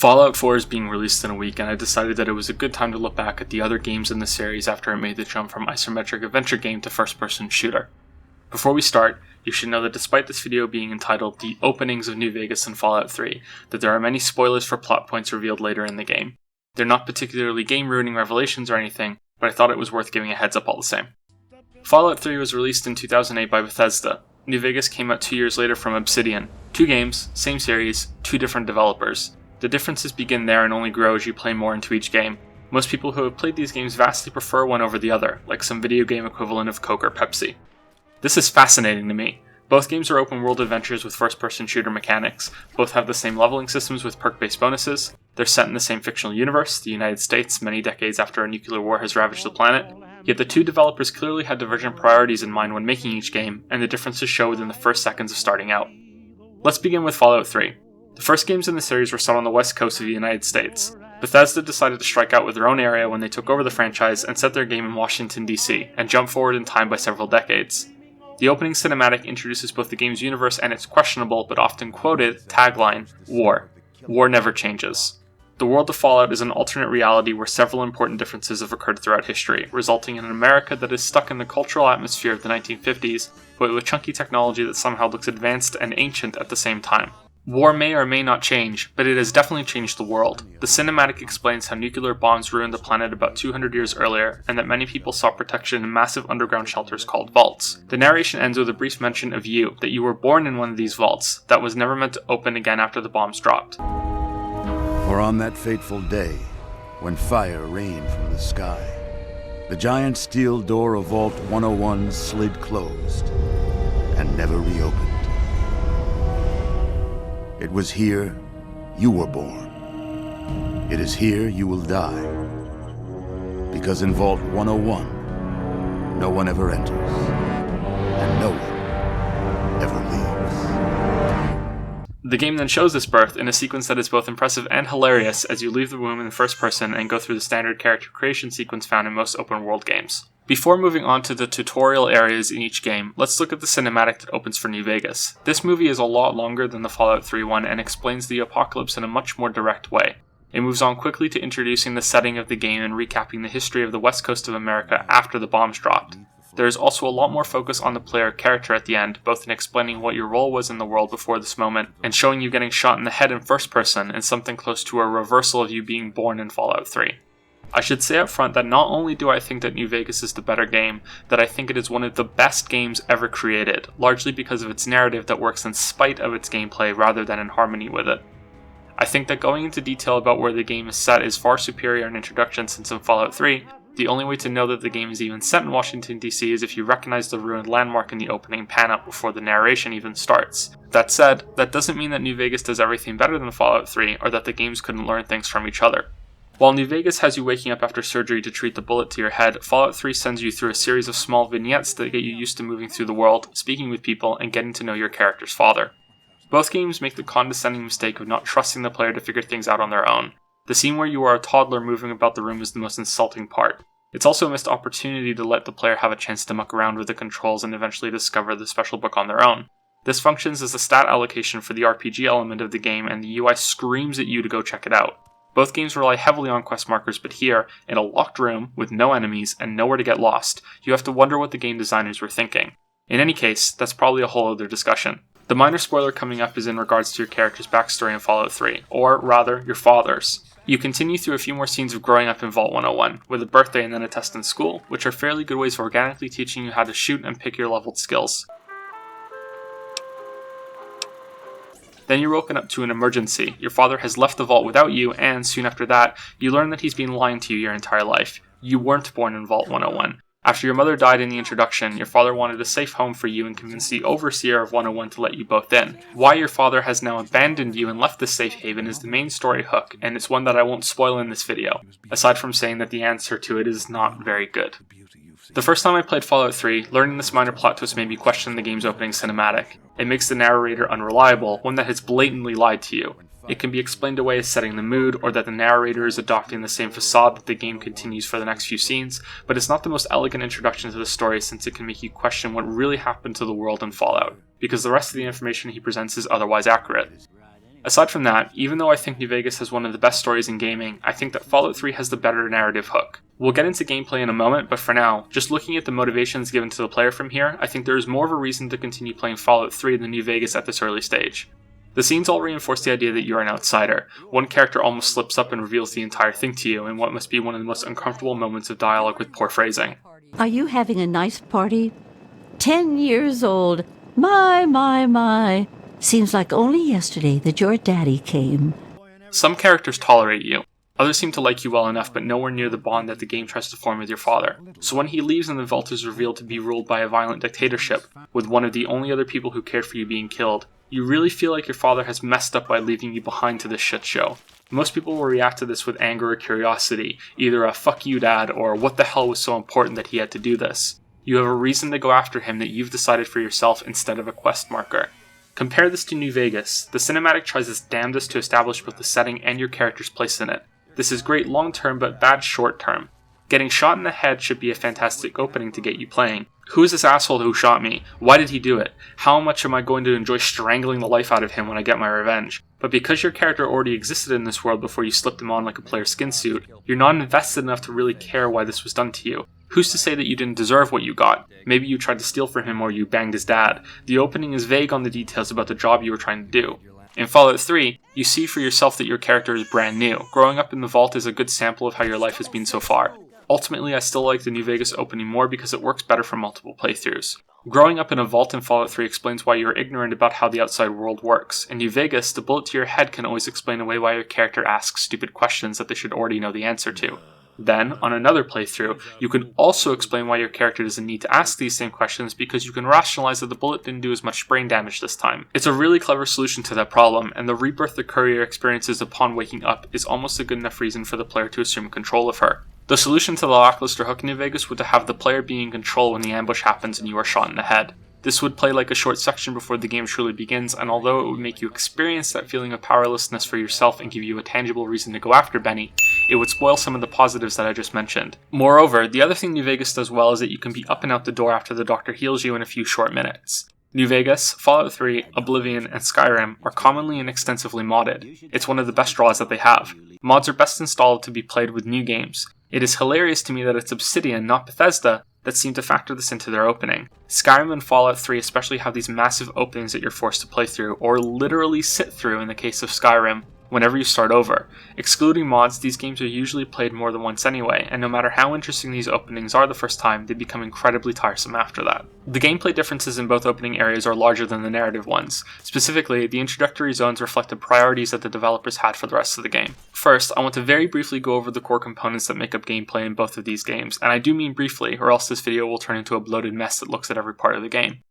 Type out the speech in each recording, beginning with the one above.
Fallout 4 is being released in a week, and I decided that it was a good time to look back at the other games in the series after it made the jump from isometric adventure game to first-person shooter. Before we start, you should know that despite this video being entitled The Openings of New Vegas and Fallout 3, that there are many spoilers for plot points revealed later in the game. They're not particularly game-ruining revelations or anything, but I thought it was worth giving a heads up all the same. Fallout 3 was released in 2008 by Bethesda. New Vegas came out 2 years later from Obsidian. 2 games, same series, 2 different developers. The differences begin there and only grow as you play more into each game. Most people who have played these games vastly prefer one over the other, like some video game equivalent of Coke or Pepsi. This is fascinating to me. Both games are open world adventures with first-person shooter mechanics. Both have the same leveling systems with perk-based bonuses. They're set in the same fictional universe, the United States, many decades after a nuclear war has ravaged the planet. Yet the 2 developers clearly had divergent priorities in mind when making each game, and the differences show within the first seconds of starting out. Let's begin with Fallout 3. The first games in the series were set on the west coast of the United States. Bethesda decided to strike out with their own area when they took over the franchise and set their game in Washington, D.C., and jump forward in time by several decades. The opening cinematic introduces both the game's universe and its questionable, but often quoted, tagline, War. War never changes. The world of Fallout is an alternate reality where several important differences have occurred throughout history, resulting in an America that is stuck in the cultural atmosphere of the 1950s, but with chunky technology that somehow looks advanced and ancient at the same time. War may or may not change, but it has definitely changed the world. The cinematic explains how nuclear bombs ruined the planet about 200 years earlier, and that many people sought protection in massive underground shelters called vaults. The narration ends with a brief mention of you, that you were born in one of these vaults, that was never meant to open again after the bombs dropped. For on that fateful day, when fire rained from the sky, the giant steel door of Vault 101 slid closed and never reopened. It was here you were born. It is here you will die. Because in Vault 101, no one ever enters, and no one ever leaves. The game then shows this birth in a sequence that is both impressive and hilarious as you leave the room in the first person and go through the standard character creation sequence found in most open world games. Before moving on to the tutorial areas in each game, let's look at the cinematic that opens for New Vegas. This movie is a lot longer than the Fallout 3 one and explains the apocalypse in a much more direct way. It moves on quickly to introducing the setting of the game and recapping the history of the west coast of America after the bombs dropped. There is also a lot more focus on the player character at the end, both in explaining what your role was in the world before this moment, and showing you getting shot in the head in first person and something close to a reversal of you being born in Fallout 3. I should say up front that not only do I think that New Vegas is the better game, that I think it is one of the best games ever created, largely because of its narrative that works in spite of its gameplay rather than in harmony with it. I think that going into detail about where the game is set is far superior in introduction, since in Fallout 3, the only way to know that the game is even set in Washington, D.C. is if you recognize the ruined landmark in the opening pan-up before the narration even starts. That said, that doesn't mean that New Vegas does everything better than Fallout 3, or that the games couldn't learn things from each other. While New Vegas has you waking up after surgery to treat the bullet to your head, Fallout 3 sends you through a series of small vignettes that get you used to moving through the world, speaking with people, and getting to know your character's father. Both games make the condescending mistake of not trusting the player to figure things out on their own. The scene where you are a toddler moving about the room is the most insulting part. It's also a missed opportunity to let the player have a chance to muck around with the controls and eventually discover the special book on their own. This functions as a stat allocation for the RPG element of the game, and the UI screams at you to go check it out. Both games rely heavily on quest markers, but here, in a locked room with no enemies and nowhere to get lost, you have to wonder what the game designers were thinking. In any case, that's probably a whole other discussion. The minor spoiler coming up is in regards to your character's backstory in Fallout 3, or rather, your father's. You continue through a few more scenes of growing up in Vault 101, with a birthday and then a test in school, which are fairly good ways of organically teaching you how to shoot and pick your leveled skills. Then you're woken up to an emergency. Your father has left the vault without you, and soon after that, you learn that he's been lying to you your entire life. You weren't born in Vault 101. After your mother died in the introduction, your father wanted a safe home for you and convinced the overseer of 101 to let you both in. Why your father has now abandoned you and left this safe haven is the main story hook, and it's one that I won't spoil in this video, aside from saying that the answer to it is not very good. The first time I played Fallout 3, learning this minor plot twist made me question the game's opening cinematic. It makes the narrator unreliable, one that has blatantly lied to you. It can be explained away as setting the mood, or that the narrator is adopting the same facade that the game continues for the next few scenes, but it's not the most elegant introduction to the story since it can make you question what really happened to the world in Fallout, because the rest of the information he presents is otherwise accurate. Aside from that, even though I think New Vegas has one of the best stories in gaming, I think that Fallout 3 has the better narrative hook. We'll get into gameplay in a moment, but for now, just looking at the motivations given to the player from here, I think there is more of a reason to continue playing Fallout 3 than New Vegas at this early stage. The scenes all reinforce the idea that you are an outsider. One character almost slips up and reveals the entire thing to you in what must be one of the most uncomfortable moments of dialogue with poor phrasing. Are you having a nice party? 10 years old. My. Seems like only yesterday that your daddy came. Some characters tolerate you. Others seem to like you well enough, but nowhere near the bond that the game tries to form with your father. So when he leaves and the vault is revealed to be ruled by a violent dictatorship, with one of the only other people who cared for you being killed, you really feel like your father has messed up by leaving you behind to this shit show. Most people will react to this with anger or curiosity, either a fuck you dad or what the hell was so important that he had to do this. You have a reason to go after him that you've decided for yourself instead of a quest marker. Compare this to New Vegas. The cinematic tries its damnedest to establish both the setting and your character's place in it. This is great long term but bad short term. Getting shot in the head should be a fantastic opening to get you playing. Who is this asshole who shot me? Why did he do it? How much am I going to enjoy strangling the life out of him when I get my revenge? But because your character already existed in this world before you slipped him on like a player's skin suit, you're not invested enough to really care why this was done to you. Who's to say that you didn't deserve what you got? Maybe you tried to steal from him or you banged his dad. The opening is vague on the details about the job you were trying to do. In Fallout 3, you see for yourself that your character is brand new. Growing up in the vault is a good sample of how your life has been so far. Ultimately, I still like the New Vegas opening more because it works better for multiple playthroughs. Growing up in a vault in Fallout 3 explains why you're ignorant about how the outside world works. In New Vegas, the bullet to your head can always explain away why your character asks stupid questions that they should already know the answer to. Then, on another playthrough, you can also explain why your character doesn't need to ask these same questions because you can rationalize that the bullet didn't do as much brain damage this time. It's a really clever solution to that problem, and the rebirth the courier experiences upon waking up is almost a good enough reason for the player to assume control of her. The solution to the lackluster hook in New Vegas would to have the player be in control when the ambush happens and you are shot in the head. This would play like a short section before the game truly begins, and although it would make you experience that feeling of powerlessness for yourself and give you a tangible reason to go after Benny, it would spoil some of the positives that I just mentioned. Moreover, the other thing New Vegas does well is that you can be up and out the door after the doctor heals you in a few short minutes. New Vegas, Fallout 3, Oblivion, and Skyrim are commonly and extensively modded. It's one of the best draws that they have. Mods are best installed to be played with new games. It is hilarious to me that it's Obsidian, not Bethesda, that seem to factor this into their opening. Skyrim and Fallout 3 especially have these massive openings that you're forced to play through, or literally sit through in the case of Skyrim, whenever you start over. Excluding mods, these games are usually played more than once anyway, and no matter how interesting these openings are the first time, they become incredibly tiresome after that. The gameplay differences in both opening areas are larger than the narrative ones. Specifically, the introductory zones reflect the priorities that the developers had for the rest of the game. First, I want to very briefly go over the core components that make up gameplay in both of these games, and I do mean briefly, or else this video will turn into a bloated mess that looks at every part of the game.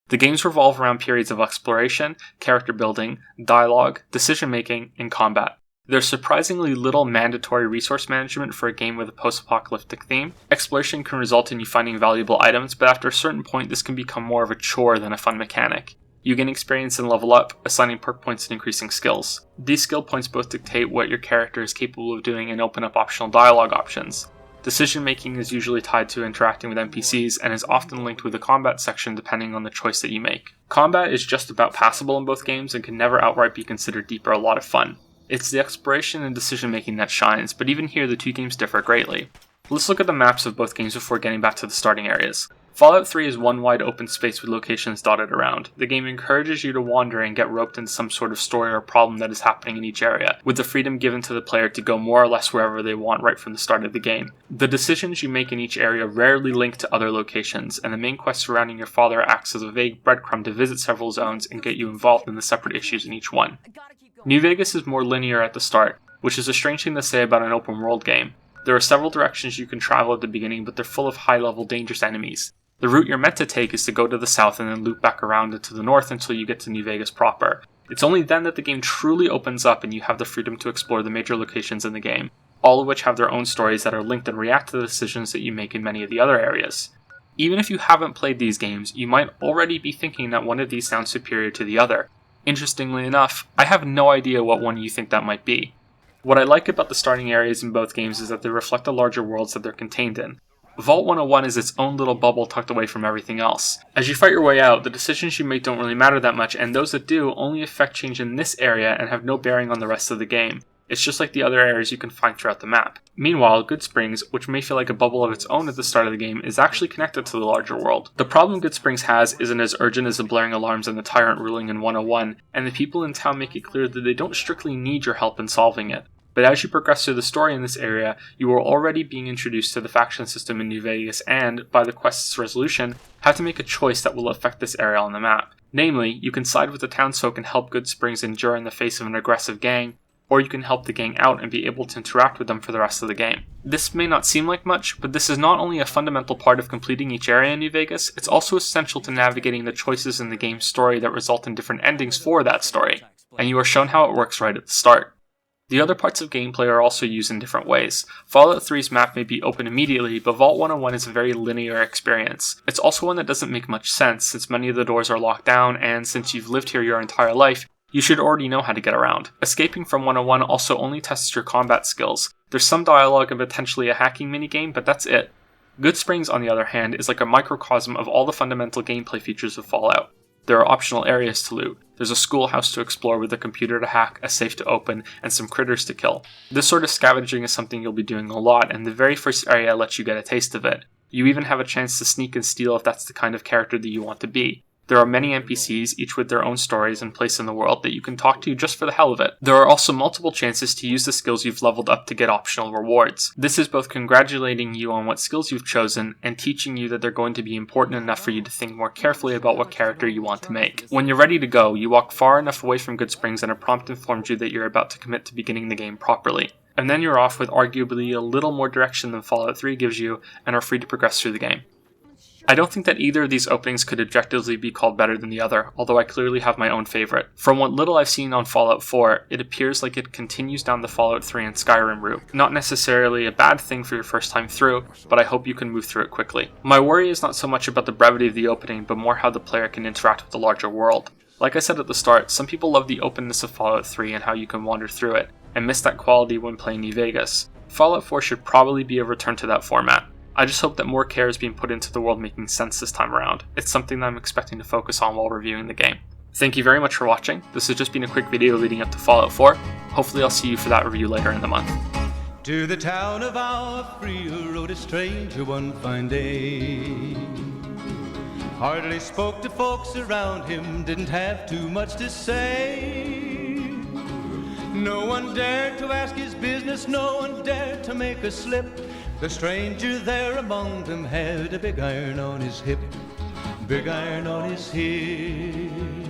The games revolve around periods of exploration, character building, dialogue, decision-making, and combat. There's surprisingly little mandatory resource management for a game with a post-apocalyptic theme. Exploration can result in you finding valuable items, but after a certain point this can become more of a chore than a fun mechanic. You gain experience and level up, assigning perk points and increasing skills. These skill points both dictate what your character is capable of doing and open up optional dialogue options. Decision-making is usually tied to interacting with NPCs and is often linked with the combat section depending on the choice that you make. Combat is just about passable in both games and can never outright be considered deep or a lot of fun. It's the exploration and decision-making that shines, but even here the two games differ greatly. Let's look at the maps of both games before getting back to the starting areas. Fallout 3 is one wide open space with locations dotted around. The game encourages you to wander and get roped into some sort of story or problem that is happening in each area, with the freedom given to the player to go more or less wherever they want right from the start of the game. The decisions you make in each area rarely link to other locations, and the main quest surrounding your father acts as a vague breadcrumb to visit several zones and get you involved in the separate issues in each one. New Vegas is more linear at the start, which is a strange thing to say about an open world game. There are several directions you can travel at the beginning, but they're full of high-level dangerous enemies. The route you're meant to take is to go to the south and then loop back around into the north until you get to New Vegas proper. It's only then that the game truly opens up and you have the freedom to explore the major locations in the game, all of which have their own stories that are linked and react to the decisions that you make in many of the other areas. Even if you haven't played these games, you might already be thinking that one of these sounds superior to the other. Interestingly enough, I have no idea what one you think that might be. What I like about the starting areas in both games is that they reflect the larger worlds that they're contained in. Vault 101 is its own little bubble tucked away from everything else. As you fight your way out, the decisions you make don't really matter that much, and those that do only affect change in this area and have no bearing on the rest of the game. It's just like the other areas you can find throughout the map. Meanwhile, Goodsprings, which may feel like a bubble of its own at the start of the game, is actually connected to the larger world. The problem Goodsprings has isn't as urgent as the blaring alarms and the tyrant ruling in 101, and the people in town make it clear that they don't strictly need your help in solving it. But as you progress through the story in this area, you are already being introduced to the faction system in New Vegas and, by the quest's resolution, have to make a choice that will affect this area on the map. Namely, you can side with the townsfolk and help Goodsprings endure in the face of an aggressive gang, or you can help the gang out and be able to interact with them for the rest of the game. This may not seem like much, but this is not only a fundamental part of completing each area in New Vegas, it's also essential to navigating the choices in the game's story that result in different endings for that story, and you are shown how it works right at the start. The other parts of gameplay are also used in different ways. Fallout 3's map may be open immediately, but Vault 101 is a very linear experience. It's also one that doesn't make much sense, since many of the doors are locked down, and since you've lived here your entire life, you should already know how to get around. Escaping from 101 also only tests your combat skills. There's some dialogue and potentially a hacking minigame, but that's it. Goodsprings, on the other hand, is like a microcosm of all the fundamental gameplay features of Fallout. There are optional areas to loot. There's a schoolhouse to explore with a computer to hack, a safe to open, and some critters to kill. This sort of scavenging is something you'll be doing a lot, and the very first area lets you get a taste of it. You even have a chance to sneak and steal if that's the kind of character that you want to be. There are many NPCs, each with their own stories and place in the world, that you can talk to just for the hell of it. There are also multiple chances to use the skills you've leveled up to get optional rewards. This is both congratulating you on what skills you've chosen, and teaching you that they're going to be important enough for you to think more carefully about what character you want to make. When you're ready to go, you walk far enough away from Goodsprings and a prompt informs you that you're about to commit to beginning the game properly. And then you're off with arguably a little more direction than Fallout 3 gives you, and are free to progress through the game. I don't think that either of these openings could objectively be called better than the other, although I clearly have my own favorite. From what little I've seen on Fallout 4, it appears like it continues down the Fallout 3 and Skyrim route. Not necessarily a bad thing for your first time through, but I hope you can move through it quickly. My worry is not so much about the brevity of the opening, but more how the player can interact with the larger world. Like I said at the start, some people love the openness of Fallout 3 and how you can wander through it, and miss that quality when playing New Vegas. Fallout 4 should probably be a return to that format. I just hope that more care is being put into the world making sense this time around. It's something that I'm expecting to focus on while reviewing the game. Thank you very much for watching. This has just been a quick video leading up to Fallout 4. Hopefully I'll see you for that review later in the month. To the town of our free rode a stranger one fine day. Hardly spoke to folks around him, didn't have too much to say. No one dared to ask his business, no one dared to make a slip. The stranger there among them had a big iron on his hip, big iron on his hip.